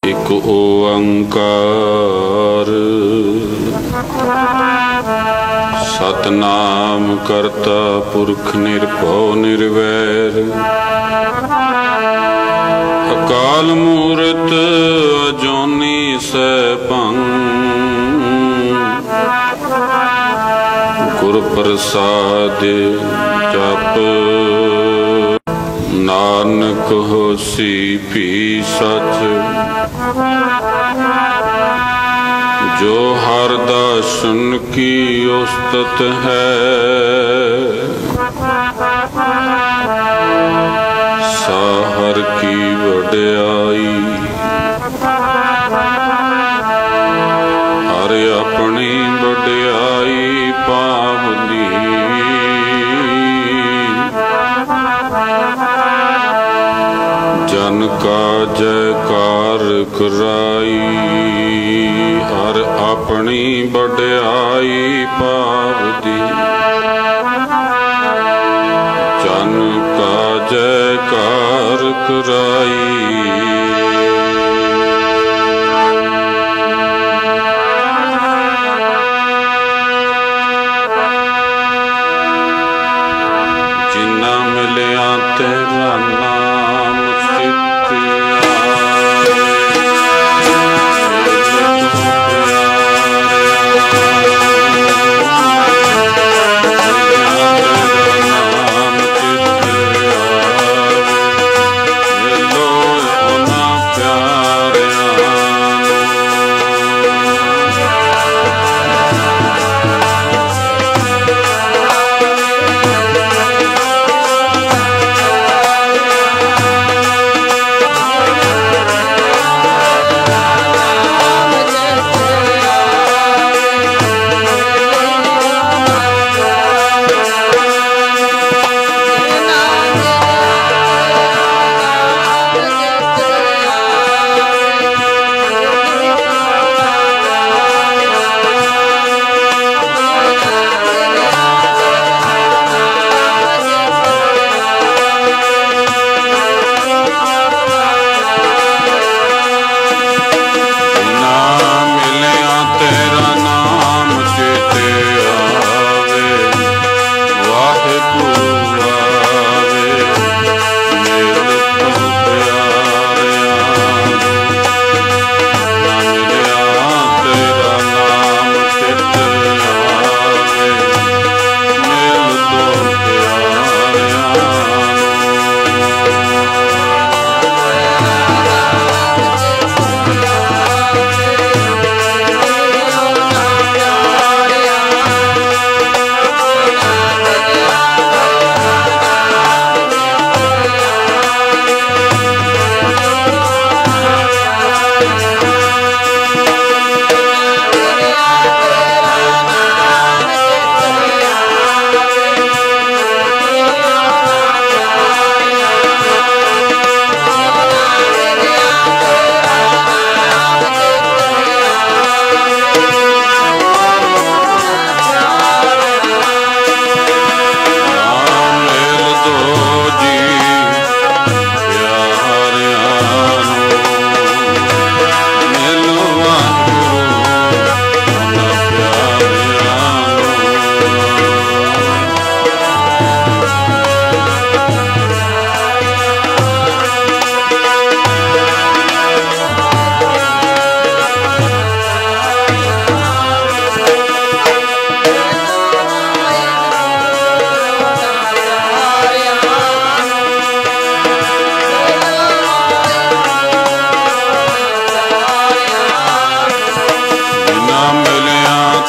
एक ओंकार सतनाम करता पुरख निरभव निर्वैर अकाल मूरत अजोनी सैभं गुर प्रसाद जप नानक होसी भी सच जो हर दर्शन की उस्तत है साहर की वड्याई हर अपनी वड्याई पावनी जन का जयकार कराई हर अपनी वड्याई पावदी जन का जयकार कराई। जिन्ना मिलिया तेरा नाम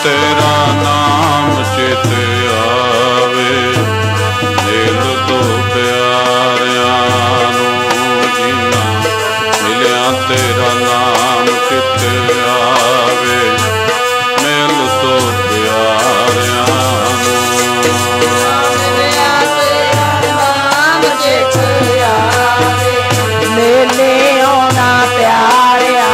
तेरा नाम चित आवे दिल तो प्यारिया जीना मिलिया तेरा नाम चित आवे मिल तो प्यारिया मेले होना प्यारिया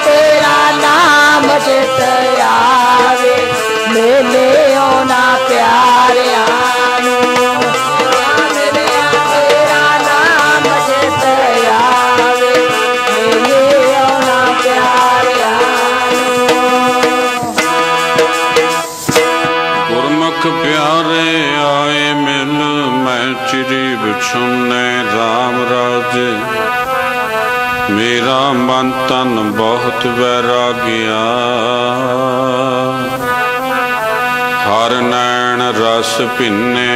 तेरा नाम चित आवे ਸਾਜੇ, मेरा मन तन बहुत वैराग्या। हर नैन रस भिन्ने,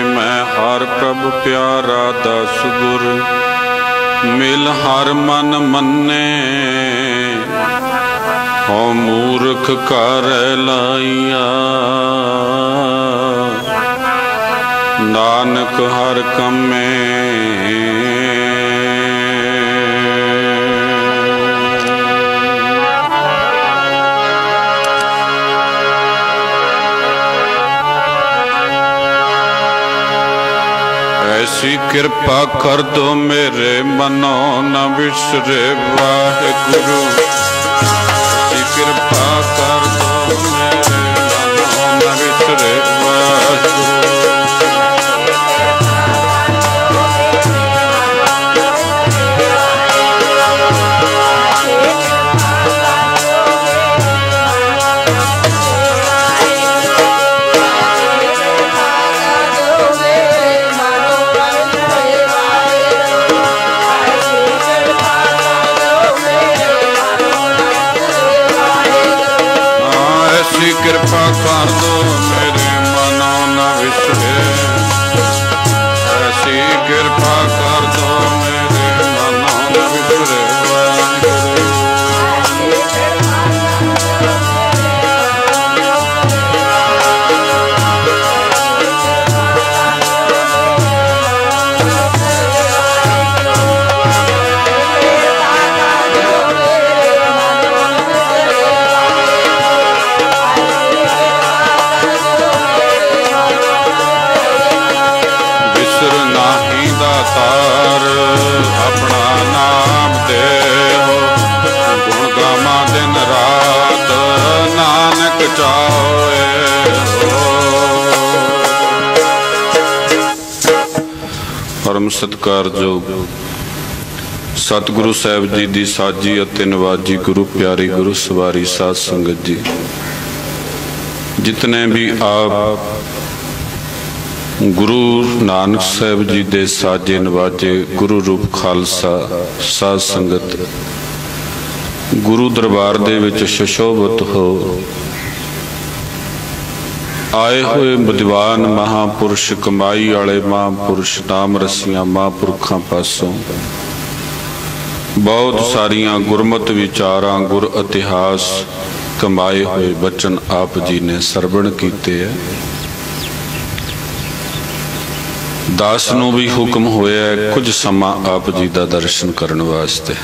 मैं हर प्रभु प्यारा दस गुर। मिल हर मन मन्ने, हो मूर्ख कर लाइया। नानक हर कम्मे, ऐसी कृपा कर दो मेरे मनो न विसरे वाहिगुरु। ऐसी कृपा कर दो मेरे मनो न विसरे वाहिगुरु। कृपा कर दो मेरे मनो न विसरे। ऐसी कृपा कर दो मेरे मनो न विसरे। तार अपना नाम दे हो, गुण गामा दिन रात नानक चाहे हो। परम सत्कारयोग सतगुरु साहिब जी दी साजी अते नवाजी गुरु प्यारी गुरु सवारी साध संगत जी, जितने भी आप गुरु नानक साहिब जी दे साजे नवाजे गुरु रूप खालसा साध संगत गुरु दरबार दे विच सुशोभित हो आए हुए विद्वान महापुरुष, कमाई वाले महापुरुष, नाम रसियां महापुरखों पासों बहुत सारिया गुरमत विचारां गुर इतिहास कमाए हुए बचन आप जी ने सरवण कीते है। दास नूं भी हुक्म होया है कुछ समा आप जी का दर्शन करने वास्ते।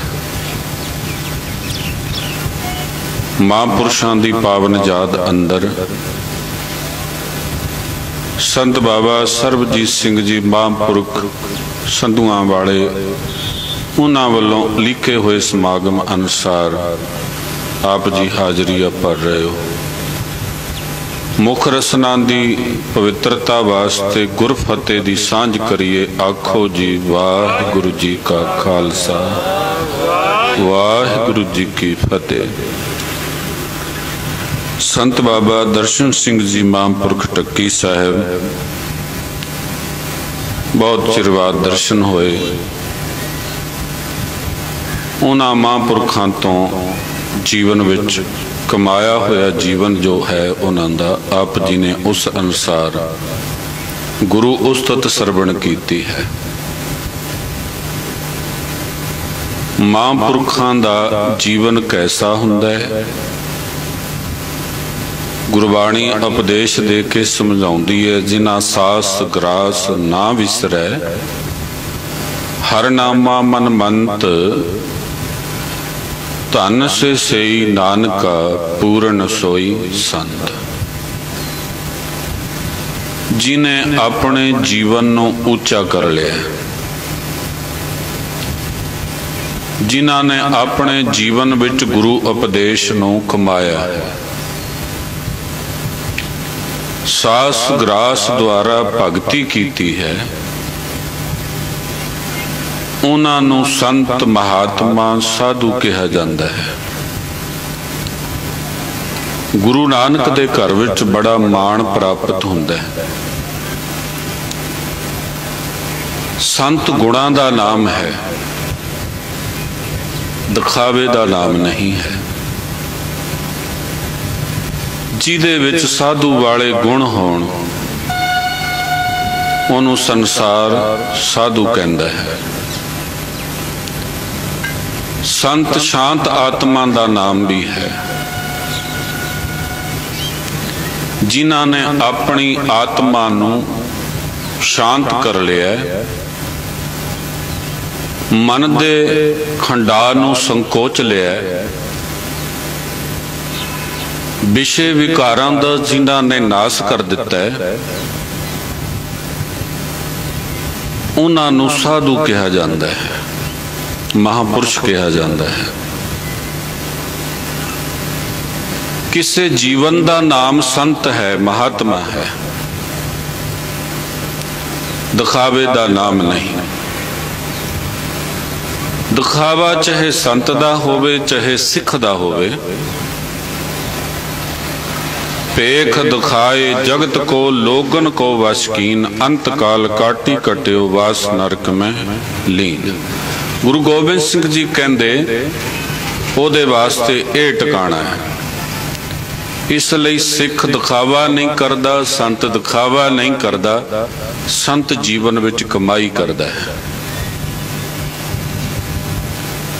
महापुरुषों की पावन याद अंदर संत बाबा सरबजीत सिंह जी महापुरख संधुआं वाले उन्हां वल्लों लिखे हुए समागम अनुसार आप जी हाजरी भर रहे हो। मुख रसना की पवित्रता वास्ते गुरफतेह की सांझ करिए। आखो जी वाहिगुरु जी का खालसा वाहिगुरु जी की फतेह। संत बाबा दर्शन सिंह जी महापुरख टक्की साहब बहुत चिर बाद दर्शन होए। उन्हां महापुरखों तो जीवन विच कमाया होया जीवन जो है उन्होंने आप जी ने उस अनुसार गुरु उस्तत सरवण कीती है। महापुरखों का जीवन कैसा हुंदा है, गुरबाणी उपदेश दे के समझाउंदी है। जिन्हां सास ग्रास ना विसरै, हर नामा मन मंत, धन से सई नानका पूर्ण सोई संत। जिन्हें अपने जीवन को ऊंचा कर लिया, जिन्हां ने अपने जीवन विच गुरु उपदेश को कमाया है, सास ग्रास द्वारा भगती कीती है, उन्होंने संत महात्मा साधु कहा जाता है। गुरु नानक दे घर विच बड़ा मान प्राप्त होंदा है। संत गुणां दा नाम है, दिखावे दा नाम नहीं है। जिहदे विच साधु वाले गुण होण उहनूं संसार साधु कहंदा है। संत शांत आत्मा दा नाम भी है। जिन्हां ने अपनी आत्मा नूं शांत कर लिया, मन दे खंडा नूं संकोच लिया, विषय विकारां दा जिन्हां ने नाश कर दिता है, उन्हां नूं साधु कहा जाता है, महापुरुष कहा जाता है। किसे जीवन का नाम संत है, महात्मा है, दिखावे का नाम नहीं। दिखावा चाहे संत दा होवे चाहे सिख दा होवे, पेख दिखाए जगत को लोगन को वशकीन, अंत काल काटी कटियो वास नरक में लीन। गुरु गोबिंद सिंह जी कहंदे ओदे वास्ते ये टिकाणा है। इसलिए सिख दिखावा नहीं करता, संत दिखावा नहीं करता, संत जीवन विच कमाई करता है।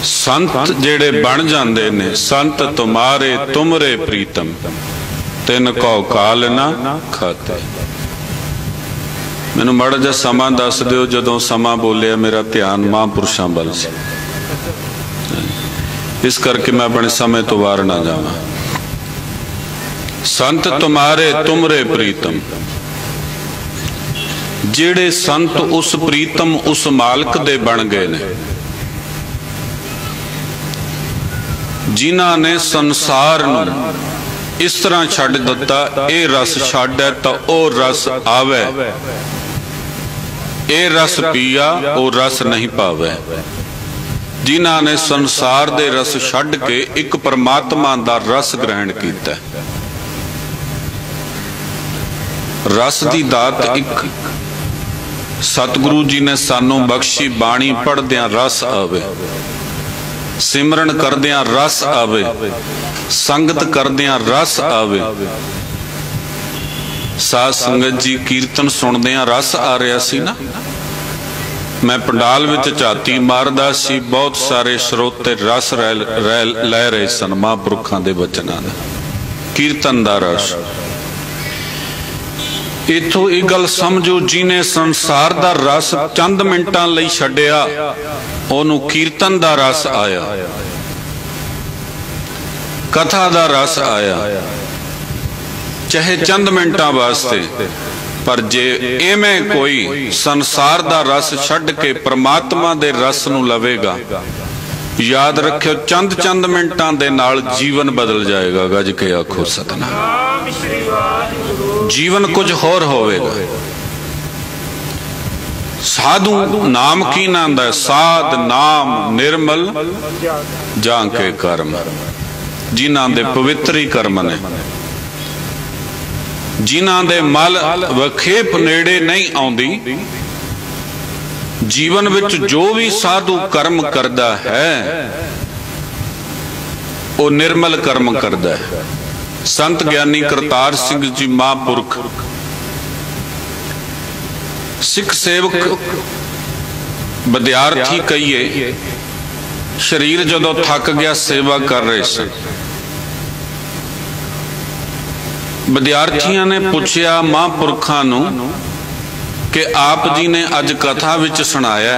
संत जेड़े बन जाते ने, संत तुम्हारे तुमरे प्रीतम, तिन को काल ना खाते। मैनू माड़ा जिहा समा दस दिओ, जदों समा बोलिया मेरा ध्यान महापुरुषां वल सी, इस करके मैं अपने समय तो वार ना जावां। संत तुम्हारे तुमरे प्रीतम, जेड़े संत उस प्रीतम उस मालक दे बन गए ने, जिन्हां ने संसार नूं इस तरह छड्ड दिता, ये रस छड्डे तो ओ रस आवे, ये रस पिया ओ रस नहीं पावे। जिन्हां ने संसार दे रस छड्ड के एक परमात्मा दा रस ग्रहण कीता। रस की दात एक सतगुरु जी ने सानू बख्शी, बाणी पढ़द्या रस आवे, सिमरन करद्या रस आवे, संगत करद्या रस आवे। साध संगत जी कीर्तन सुनद्या रस आ रहा सी ना। मैं पंडाल विच झाती मारदा सी, बहुत सारे श्रोते रस लै रहे सन महापुरुखां दे वचनां दा, कीर्तन दा रस। इथों एक गल समझो, जिन्हें संसार दा रस चंद मिनटां लई छड्डिया, ओनू कीर्तन दा रस आया, कथा दा रस आया, चाहे चंद मिनटां वास्ते। पर जे इवें कोई संसार दा रस छड्ड के परमात्मा दे रस नू लवेगा, याद रखियो चंद चंद मिनटां दे नाल जीवन बदल जाएगा। गज के आखो सतनाम, जीवन कुछ होर होवेगा। साधु नाम की नांदा है, साध नाम निर्मल जाके कर्म, जिन्हां दे पवित्र ही कर्म ने, जिन्हां दे मल वखेप नेड़े नहीं आउंदी। जीवन विच जो भी साधु कर्म करदा है, वो निर्मल कर्म करदा है। संत ज्ञानी करतार सिंह जी महापुरख सिख सेवक विद्यार्थी कहिए, शरीर जदों थक गया सेवा कर रहे सन। विद्यार्थियों ने पूछया महापुरखों नूं कि आप जी ने अज कथा विच सुनाया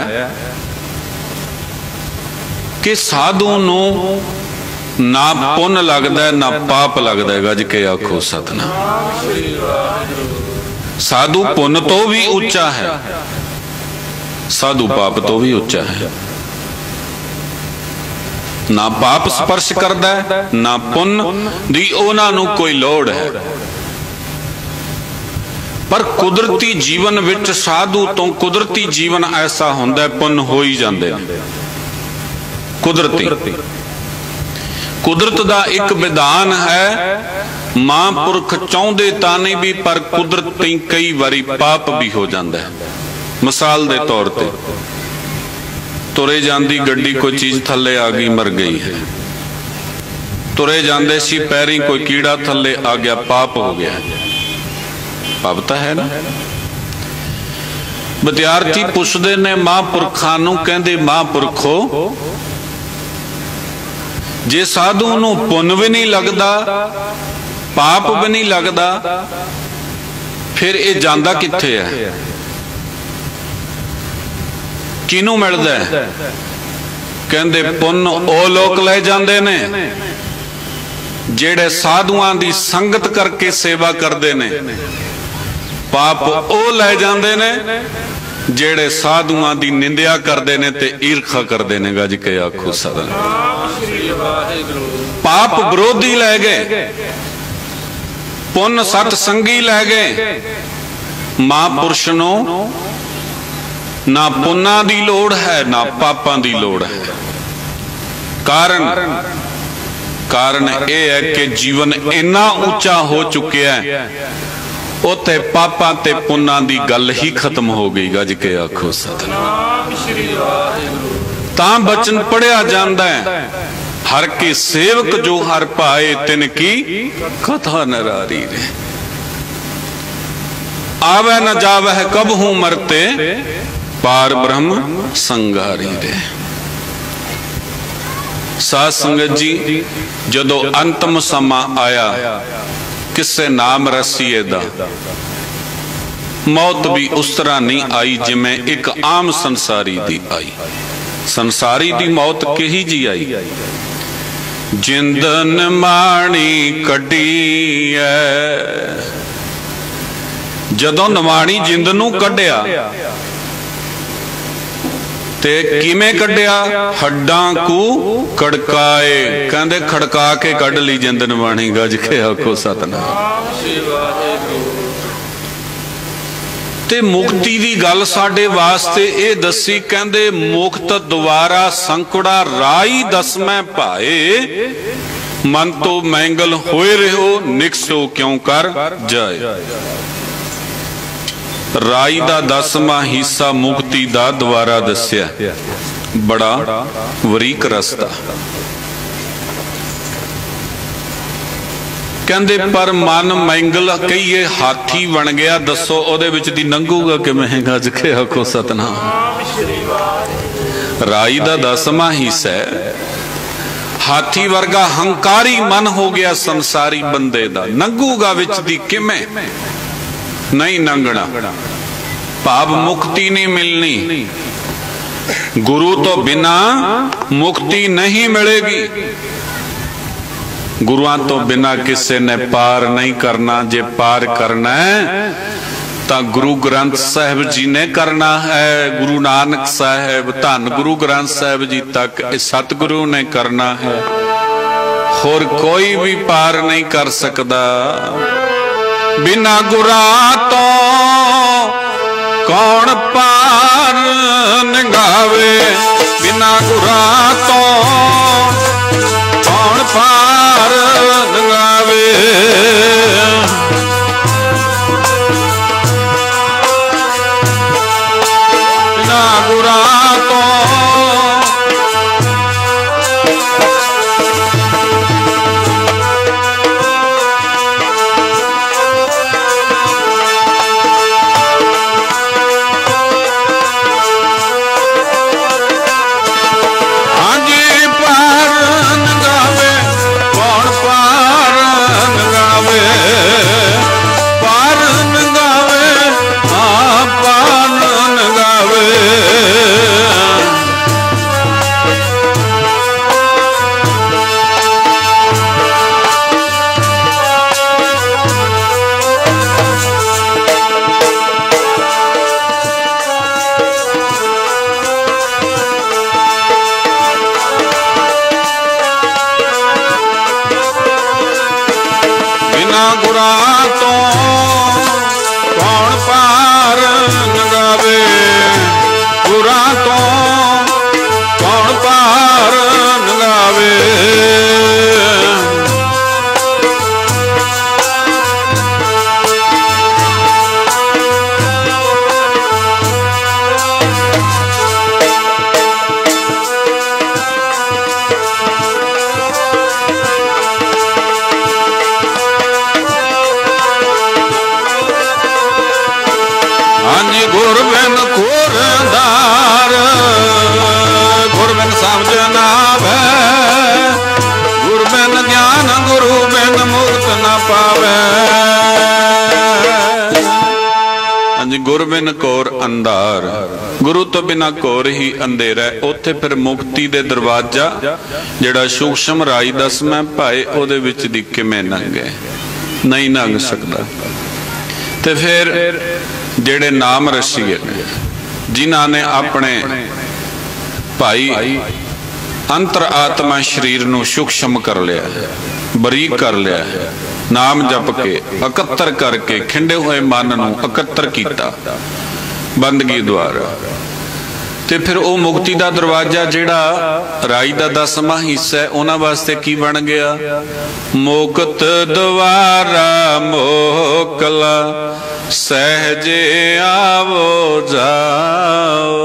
कि साधु नूं ना पुण्य लगता है ना पाप लगता है। गज के आखो सतनाम। साधु पुण्य तो भी उच्चा है, साधु पाप तो भी उच्चा है। ना पाप स्पर्श करता है ना पुण्य दी उन्हां नूं कोई लोड़ है। पर कुदरती जीवन विच साधु तो कुदरती जीवन ऐसा हुंदा है, पुण्य हो ही जांदे ने। कुदरती कुदरत दा एक विधान है, महापुरख चाहुंदे तां नहीं भी, पर कुदरती कई बारी पाप भी हो जाता है। मिसाल दे तौर ते तुरे जांदी गड्डी कोई चीज थले आ गई, मर गई है। तुरे जांदे सी पैरी कोई कीड़ा थले आ गया, पाप हो गया। पाप तो है ना। विद्यार्थी पुछदे ने महापुरखां नूं, कहंदे महापुरखो जे साधु नूं पुन भी नहीं लगदा, पाप भी नहीं लगदा, फिर ये जांदा कित्थे है, किनू मिलदा है? कहंदे पुन ओ लोग ले जांदे ने जेड़े साधुआं दी संगत करके सेवा करदे ने, पाप ओ ले जांदे ने जेड़े साधुआं दी निंदिया करदे ने ते ईर्खा करदे ने। गज के आखो सतनाम। पाप विरोधी लै गए, पुन सतसंगी लै गए। महापुरुष नूं ना पुन्ना दी लोड़ है ना पापां दी लोड़ है। कारण यह है कि जीवन इन्ना ऊंचा हो चुकिया है, उत्थे पापां ते पुन्ना दी गल ही खत्म हो गई। गज के आखो सतनाम। तां बचन पढ़िया जांदा है, हर के सेवक जो हर पाए तिनकी कथा नरारी रे। आवे न जावे कब हूं मरते, पार ब्रह्म संगारी रे। साध संगत जी, जदों अंतम समा आया, किसे नाम रसीए दा, मौत भी उस तरह नहीं आई जिमें एक आम संसारी दी आई। संसारी दी मौत कही जी आई, जिंदन माणी कढ़ी है। जदों नवाणी जिंद नूं कढ़िया ते किवें कढ़िया, हड्डां कू कड़काए। कहंदे खड़का के कढ़ ली जिंद नवाणी। गज के आखो सतनाम। ते मुक्ति दी गल साडे वास्ते ए दसी, कहंदे मुक्त द्वारा संकड़ा राई दसवें भाए, मन तो मैंगल होए रहो निकसो क्यों कर जाए। राई दा 10वां हिस्सा मुक्ति दा द्वारा दस्या, बड़ा वरीक रस्ता। कहंदे पर मन मैंगल कहीए हाथी बन गया, दसो ओदे विच दी लंघूगा किवें। गज के आखो सतनाम। राई दा 10वां हिस्सा हाथी वर्गा हंकारी मन हो गया संसारी बंदे दा, लंघूगा विच दी किवें? नहीं लंघना। भाव मुक्ति नहीं मिलनी, गुरु तो बिना मुक्ति नहीं मिलेगी। गुरुआं तो बिना किसी ने पार नहीं करना। जे पार करना है तो गुरु ग्रंथ साहिब जी ने करना है। गुरु नानक साहिब, धन गुरु ग्रंथ साहिब जी तक सतगुरु ने करना है, होर कोई भी पार नहीं कर सकता। बिना गुरा तो कौन पार निगावे, बिना गुरा तो कौन पार निगावे। बिना गुरा तो गुर बिन घोर अंधार, गुरु तो बिना घोर ही अंधेरा। उत्थे फिर मुक्ति दे दरवाजा जिहड़ा सूक्ष्म राई दसवें भाए उहदे विच दी किवें लंघे, नहीं लंघ सकदा। ते फिर जिहड़े नाम रसीए जिन्हां ने अपने भाई अंतर आत्मा शरीर नूं सूक्ष्म कर लिया, बरीक कर लिया, नाम जप के एकत्र करके खिंडे हुए मन नूं एकत्र कीता बंदगी द्वारा। ते फिर वो मुक्ति का दरवाजा जिहड़ा राई का 10वां हिस्सा है उन्हां वास्ते की बन गया? मुक्त द्वारा मोकला सहजे आवो जाओ।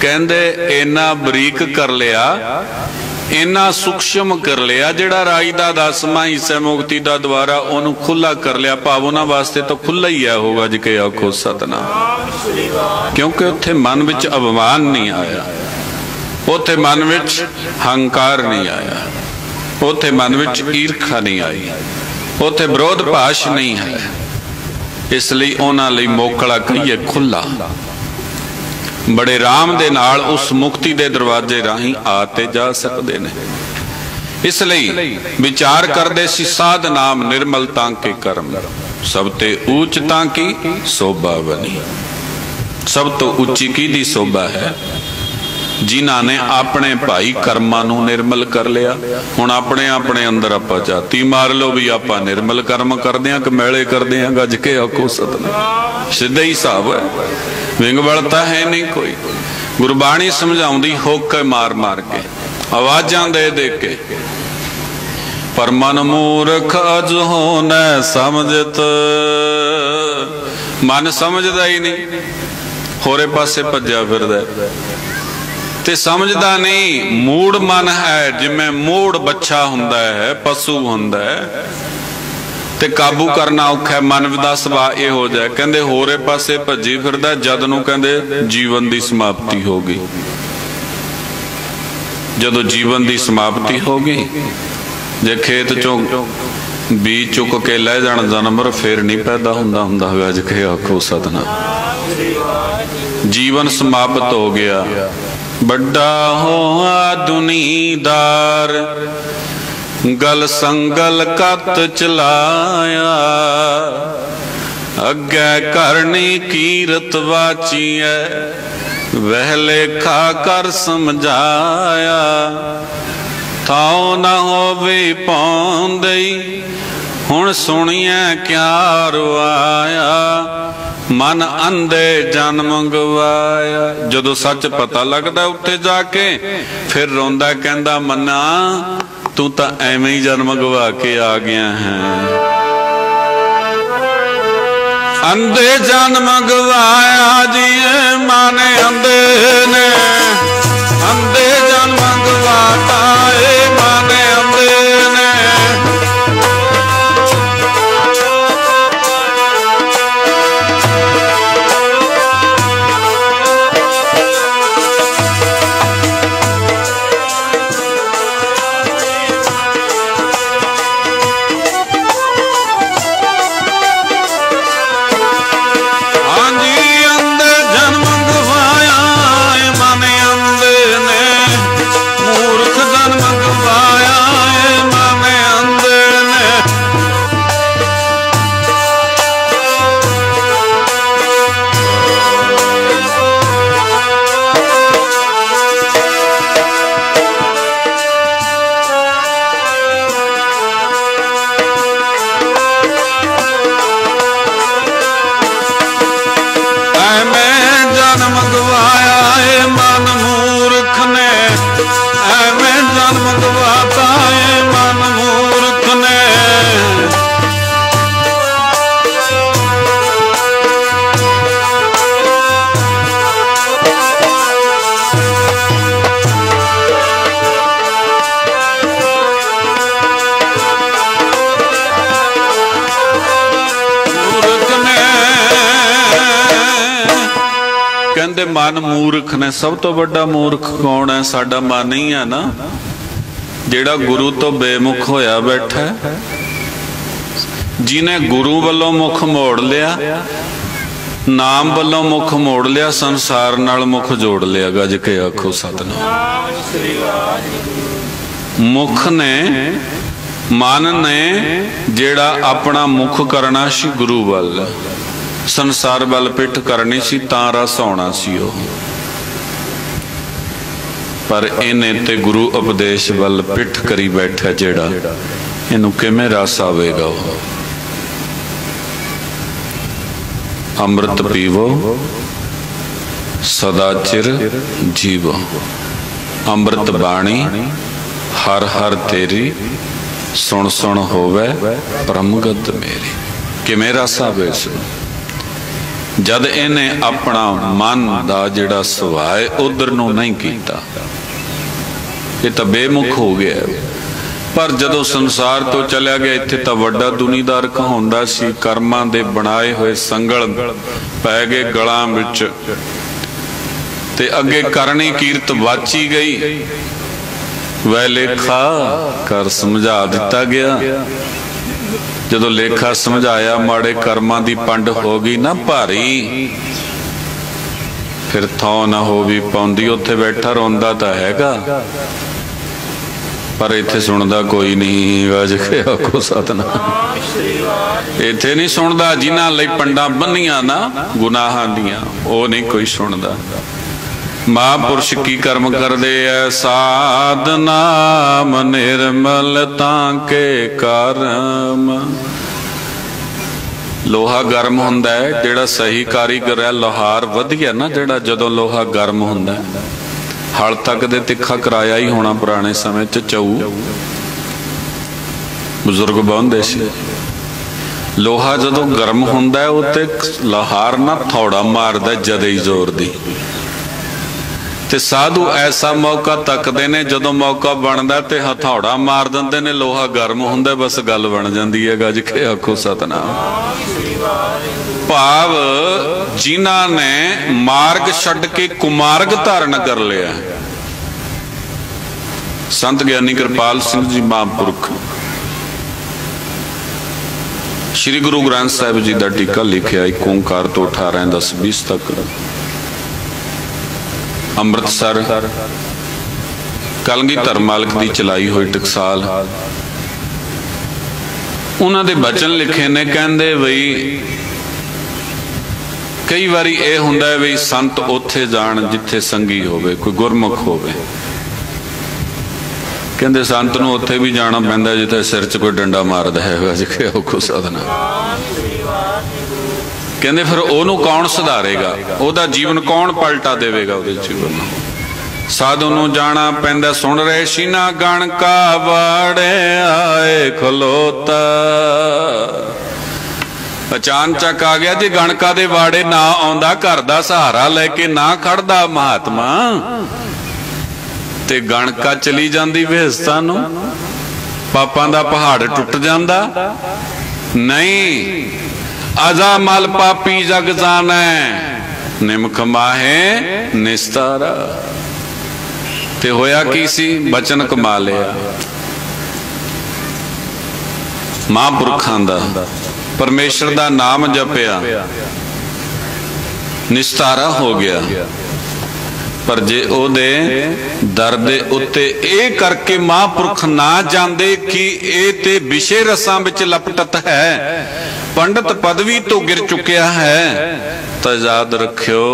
कहंदे इन्ना बरीक कर लिया, इन्ना सूक्ष्म कर लिया, जिहड़ा राई का 10वां हिस्सा मुक्ति का द्वारा उन्होंने खुला कर लिया। भाव उन्हां वास्ते तो खुला ही है होगा जिके आखो सतनाम, क्योंकि उत्थे मन विच अभिमान नहीं आया, उत्थे मन विच हंकार नहीं आया, उत्थे मन विच ईर्खा नहीं आई, उत्थे विरोध भाष नहीं है। इसलिए उन्हां लई मोकला कहिए खुला, बड़े राम दे नाल उस मुक्ति दे दरवाजे राही आते जा सकते ने। इसलिए विचार करते सी साध नाम निर्मलता के कर्म, सब ते ऊंचता की शोभा बनी। सब तो उच्ची की दी शोभा है जिन्हां ने अपने भाई कर्मां नूं निर्मल कर लिया। हुण अपने अपने अंदर आपां जाती मार लो भी आपां निर्मल कर्म करदे हां कि मैले करदे हां, गज के आखो सतनाम। सीधा ही हिसाब है, विंग वलता है नहीं कोई। गुरबाणी समझाउंदी होके मार मार के, आवाजां दे दे के, पर मन मूर्ख अज होना समझत। मन समझदा ही नहीं, होरे पासे भज्या फिरदा ते समझदा नहीं। मूड मन है, जिमें मूड बच्चा हुंदा है, पशु हुंदा है ते काबू करना औखा। मन दा सुभाव यह हो जाए, कहंदे होरे पासे भजी फिरदा, जद नूं कहंदे जीवन दी समाप्ति हो गई। जदों जीवन दी समाप्ति हो गई, जे खेत चों बीज चुक के लै जाण जानवर फिर नहीं पैदा हुंदा हुंदा। गज के आखो सतनाम। जीवन समाप्त हो गया। बड़ा होआ दुनीदार, गल संगल कत चलाया। अगे करनी कीरत वाची है, वह लेखा कर समझाया। थाओ न होवे पाउंदई, हुण सुनिए क्या रुआया। मन अंधे जन्म गवाया। जदों सच पता लगता उत्थे जाके फिर रोंदा, कहंदा मन्ना तू तो एवें ही जन्म गवा के आ गया है। अंधे जन्म गवाया जी माने अंधे ने, अंधे जन्म गवाता है माने अंधे ने। मन मूर्ख ने। सब तो बड़ा मूर्ख कौन है? साडा मन ही है ना, जेड़ा गुरु तो बेमुख होया बैठा। जिन्हें गुरु वालों मुख मोड़ लिया नाम वालों मुख मोड़ लिया, संसार नाल मुख जोड़ लिया। गज के आखो सतनाम। मुख ने मन ने जेड़ा अपना मुख करना सी गुरु वल, संसार वल पिठ करनी सी, तां रस आउणा सी ओ। पर इन्हें ते गुरु उपदेश वल पिठ करी बैठा जेड़ा, इनू किवें रस आवेगा। अमृत पीवो सदा चिर जीवो, अमृत बाणी हर हर तेरी, सुन सुन होवे परमगत मेरी। किवें रस आवे जद इन्हें अपना मन दा जिहड़ा सुभाए उधर नूं नहीं कीता, ये तो बेमुख हो गया। पर जदों संसार तो चलिया गया, इत्थे तो वड्डा दुनीदार कहाउंदा सी। कर्मां दे बनाए हुए संगल पै गए गलां विच, ते अगे करनी कीरत वाची गई। वह लेखा कर समझा दिता गया। जदों लेखा समझाया, माड़े कर्मां दी पंड हो गई ना भारी, फिर थौ ना हो भी पाउंदी। उत्थे बैठा रोंदा तां हैगा, पर इत्थे सुनदा कोई नहीं। गज के आखो सतनाम। इत्थे नहीं सुनदा, जिन्हां लई पंडा बन्नियां ना गुनाहां दियां, ओह नहीं कोई सुनदा। महापुरुष की कर्म कर दे साधना, निर्मलता के कर्म। लोहा गर्म हुंदा है, जेड़ा सही कारीगर है, लोहार वधिया ना जेड़ा, जदों लोहा गर्म हुंदा है, हल तक दे तिखा कराया ही होना। पुराने समय च चऊ बुजुर्ग बहुंदे सी। लोहा जदों गर्म हुंदा है, उत्ते लोहार ना थौड़ा मारदा जदे ही जोर दी। ते साधु ऐसा मौका तकते ने, जदों मौका बनता ते हथौड़ा मार देंदे ने। लोहा गर्म हुंदा, बस गल बन जाती है। गज के आखो सतनाम। भाव जिन्हां ने मार्ग छड्ड के कुमार्ग धारण कर लिया। संत ज्ञानी कृपाल सिंह जी महापुरख श्री गुरु ग्रंथ साहिब जी का टीका लिखिया, एक ओंकार तो 18 10 20 तक। अमृतसर कलगीधर मालिक की चलाई हुई टकसाल, उन्होंने बचन लिखे ने। कहते बई कई बारी ये हुंदा है बई संत उत्थे जान जिथे संगी होवे, कोई गुरमुख होवे। कहते संत नूं उत्थे भी जाना पैंदा जिथे सिर च कोई डंडा मारदा है। औखो साधना। कहते फिर ओनू कौन सुधारेगा, ओदा जीवन कौन पलटा देवेगा उहदे जीवन नूं। साधु नूं जाना पैंदा। सुन रहे शीना गण का वाड़े आए खलोता। अचानचक आ गया जी, गणका दे वाड़े ना आउंदा, घर दा सहारा लेके ना खड़दा महात्मा, ते गणका चली जांदी बेहसता नूं, पापां दा पहाड़ टुट जांदा। नहीं, अजा मल पापी जग जाने, निमख माहे निस्तारा। ते होया की सी, बचन कमा लिया महापुरखां दा, परमेश्वर दा नाम जपिया, निस्तारा हो गया। पर जे ओदे दर दे उत्ते ए करके महापुरख ना जांदे कि ए ते विषय रसां विच लपटत है, पंडित पदवी तो गिर चुकिया है, तो याद रखियो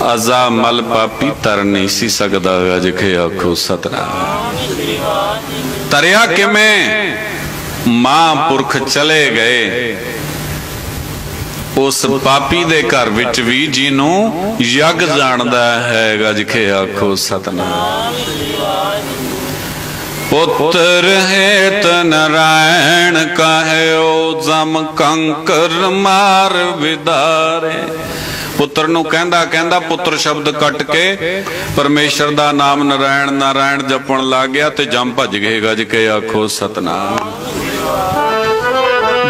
अजा मल पापी तर नहीं सी सकदा। अज के आखो सतनाम। तरया किवें? महापुरख चले गए उस पापी दे घर विच भी जिन्हों यग जानदा है। गज के आखो सतनाम। पुत्र हेत नारायण कहो जम कंकर मार विदारे। पुत्र नूं कहंदा कहंदा पुत्र शब्द कट के परमेश्वर दा नाम नारायण नारायण जपण लग गया ते जम भज गए। गज के आखो सतनाम।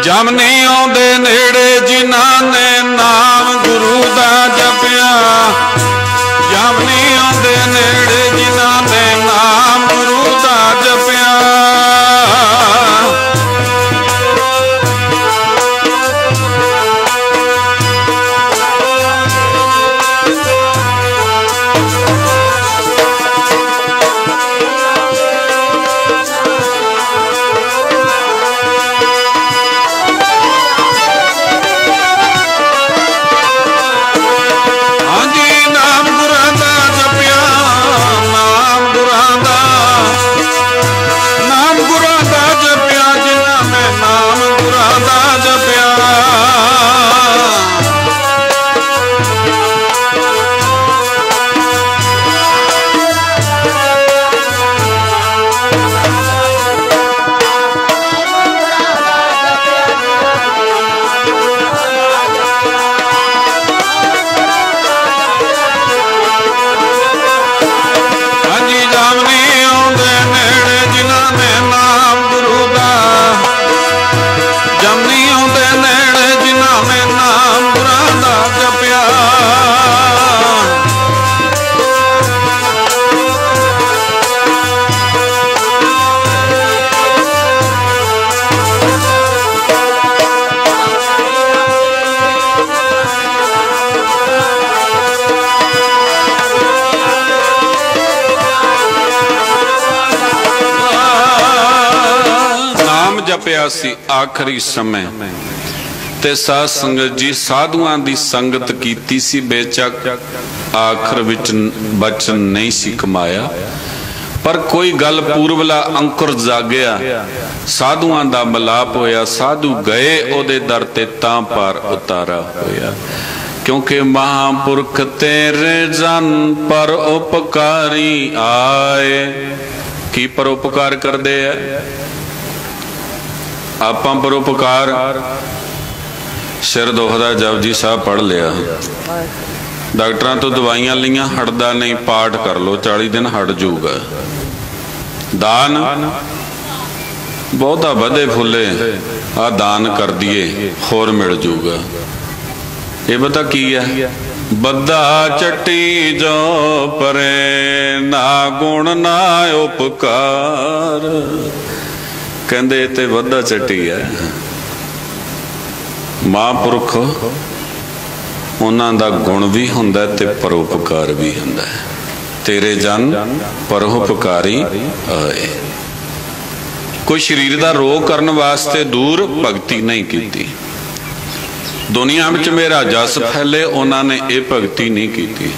जम नहीं आउंदे नेड़े जिन्हां ने नाम गुरु दा जपिया। जम नहीं आउंदे नेड़े जिन्हां ने नाम गुरु दा जपिया। जपिया सी आखिरी समय ते साध संगत जी साधुआं दी संगत कीती सी बेचक आखिर विच बचन नहीं सी कमाया पर कोई गल पूर्वला अंकुर जागया साधुआं दा मिलाप होया साधु गए ओदे दर ते तां पार उतारा होया क्योंकि महापुरख तेरे जन पर उपकारी आए की परोपकार करते हैं आप परोपकार सिर दुखदा जपजी साहब पढ़ लिया डॉक्टरों तो दवाइयां लिया हटदा नहीं पाठ कर लो 40 दिन हट जाऊगा दान बहुता बधे फुले आ दान कर दिए होर मिल जाऊगा ये पता की है बद्दा चट्टी जो परे ना गुण ना उपकार कहंदे ते बद्दा चट्टी है महापुरख उन्हां दा गुण भी हुंदा ते परोपकार भी हुंदा है तेरे जन परोपकारी आए कोई शरीर दा रोग करन वास्ते दूर भगती नहीं कीती दुनिया में मेरा जस फैले उन्होंने ये भगती नहीं की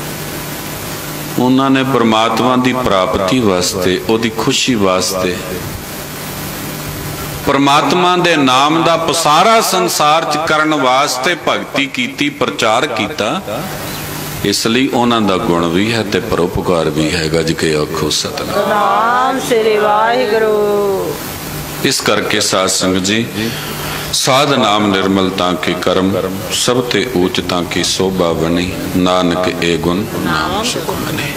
उन्होंने परमात्मा की प्राप्ति वास्ते ओदी खुशी वास्ते परमात्मा दे नाम दा पसारा संसार च करन वास्ते भगती कीती प्रचार किया इसलिए उन्हों दा गुण भी है ते परोपकार भी है गज के आखो सतनाम श्री वाहिगुरू। इस करके साध संगत जी साध नाम निर्मल ताके कर्म सब ते ऊच ताकी शोभा बनी नानक ए गुण नाम सुख बने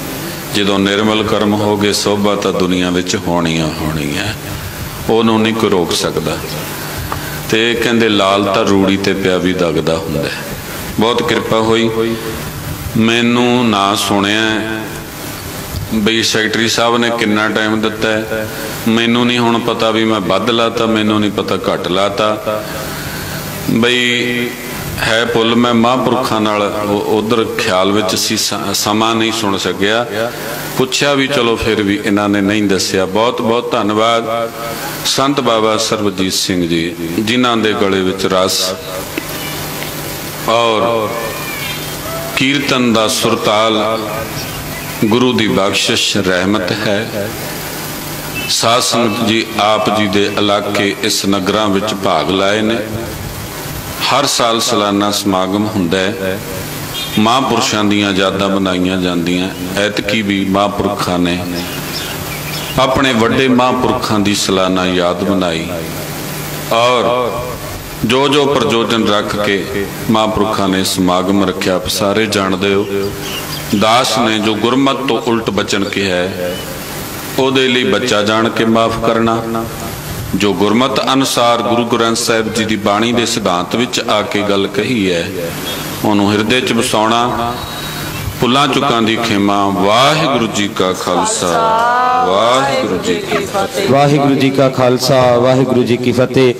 जो निर्मल कर्म हो गए शोभा तो दुनिया विच होनियां होनियां ओनू नहीं कोई रोक सकता ते कहंदे लाल तां रूड़ी ते पिया भी दगदा हुंदा है बहुत कृपा हुई मैनू ना सुनिया बई सैकटरी साहब ने कितना टाइम दिता है मैनू नहीं हुण पता भी मैं वध लाता मैनू नहीं पता घट लाता बई है पुल मैं महापुरखों नाल उधर ख्याल विच सी समा नहीं सुन सकिया पुछया भी चलो फिर भी इन्हां ने नहीं दसिया बहुत बहुत धन्यवाद संत बाबा सरबजीत सिंह जी जिन्हां दे गले विच रस और कीर्तन दा सुरताल गुरु दी बख्शिश रहमत है साध संगत जी आप जी दे इलाके इस नगरां विच भाग लाए ने हर साल सालाना समागम हुंदा है महापुरुषां दीयां यादां बनाईयां जांदियां ऐतकी भी महापुरखां ने अपने वड्डे महापुरखां दी सालाना याद बनाई और जो जो प्रयोजन रख के महापुरखां ने समागम रखा आप सारे जानदे हो दास ने जो गुरमत तो उल्ट बचन किया है ओदे लई बच्चा जान के माफ करना जो गुरमत अनुसार गुरु ग्रंथ साहिब जी की बाणी के सिद्धांत विच आके गल कही है उन्होंने हृदय च बसाउणा भुलां चुकां दी खेमा वाहिगुरू जी का खालसा वाहिगुरू जी की फतेह। वाहिगुरू जी का खालसा वाहिगुरू जी की फतेह।